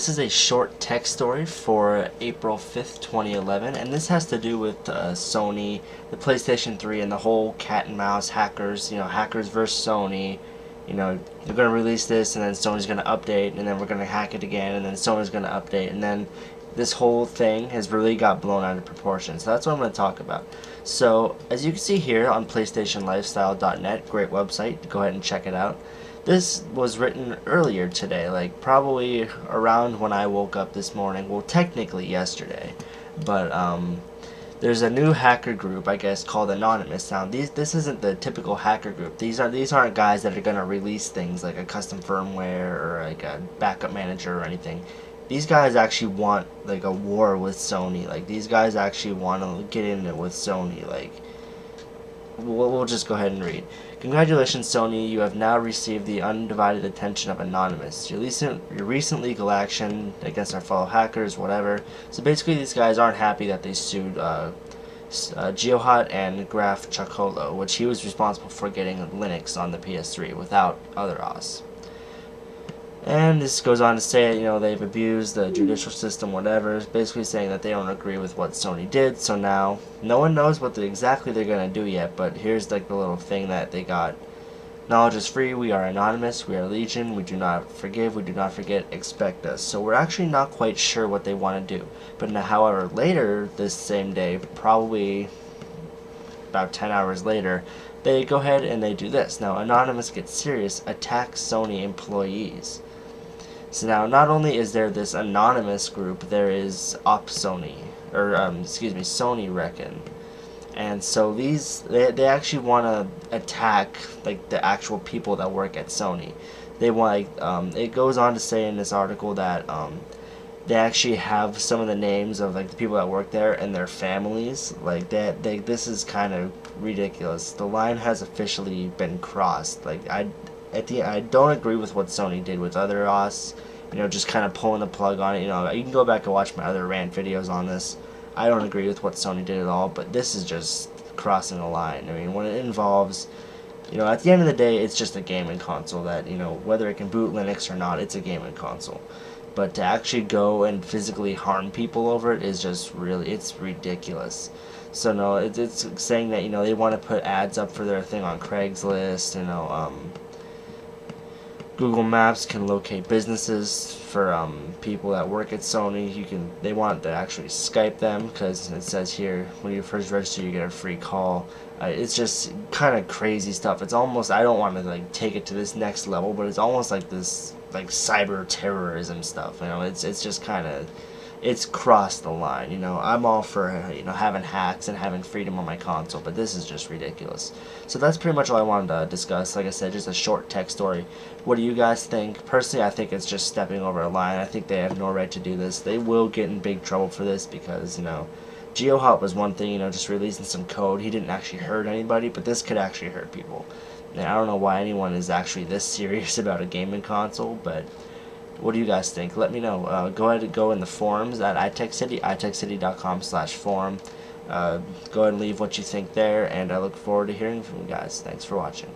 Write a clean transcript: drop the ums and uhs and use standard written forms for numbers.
This is a short tech story for April 5th, 2011, and this has to do with Sony, the PlayStation 3, and the whole cat and mouse hackers, hackers versus Sony. They're going to release this, and then Sony's going to update, and then we're going to hack it again, and then Sony's going to update, and then this whole thing has really got blown out of proportion. So that's what I'm going to talk about. So, as you can see here on PlayStationLifestyle.net, great website, go ahead and check it out. This was written earlier today, like probably around when I woke up this morning. Well, technically yesterday, but there's a new hacker group, I guess, called Anonymous. Now, this isn't the typical hacker group. These aren't guys that are gonna release things like a custom firmware or like a backup manager or anything. These guys actually want like a war with Sony. Like these guys actually want to get in it with Sony. Like we'll just go ahead and read. Congratulations, Sony. You have now received the undivided attention of Anonymous. Your recent legal action against our fellow hackers, whatever. So basically, these guys aren't happy that they sued GeoHot and Graf Chocolo, which he was responsible for getting Linux on the PS3 without other OS. And this goes on to say, they've abused the judicial system, whatever, basically saying that they don't agree with what Sony did. So now, no one knows what exactly they're going to do yet, but here's like the little thing that they got. Knowledge is free, we are anonymous, we are legion, we do not forgive, we do not forget, expect us. So we're actually not quite sure what they want to do. But now, however, later this same day, probably about 10 hours later, they go ahead and they do this. Now, Anonymous gets serious, attacks Sony employees. So now, not only is there this anonymous group, there is Sony Reckon, and so they actually want to attack like the actual people that work at Sony. They want it goes on to say in this article that they actually have some of the names of like the people that work there and their families. Like that, this is kind of ridiculous. The line has officially been crossed. Like I don't agree with what Sony did with other OS, just kind of pulling the plug on it. You can go back and watch my other rant videos on this. I don't agree with what Sony did at all, but this is just crossing the line. I mean, when it involves, at the end of the day, it's just a gaming console that, whether it can boot Linux or not, it's a gaming console. But to actually go and physically harm people over it is just it's ridiculous. So no, it's saying that, they want to put ads up for their thing on Craigslist, Google Maps can locate businesses for people that work at Sony. They want to actually Skype them because it says here when you first register you get a free call. It's just kind of crazy stuff. It's almost, I don't want to like take it to this next level, but it's almost like this like cyber terrorism stuff. It's just kind of, it's crossed the line. I'm all for having hacks and having freedom on my console, but this is just ridiculous. So that's pretty much all I wanted to discuss. Like I said, just a short tech story. What do you guys think? Personally, I think it's just stepping over a line. I think they have no right to do this. They will get in big trouble for this because GeoHot was one thing, just releasing some code. He didn't actually hurt anybody, but this could actually hurt people. And I don't know why anyone is actually this serious about a gaming console, but what do you guys think? Let me know. Go ahead and go in the forums at iTechCity, itechcity.com/forum. Go ahead and leave what you think there, and I look forward to hearing from you guys. Thanks for watching.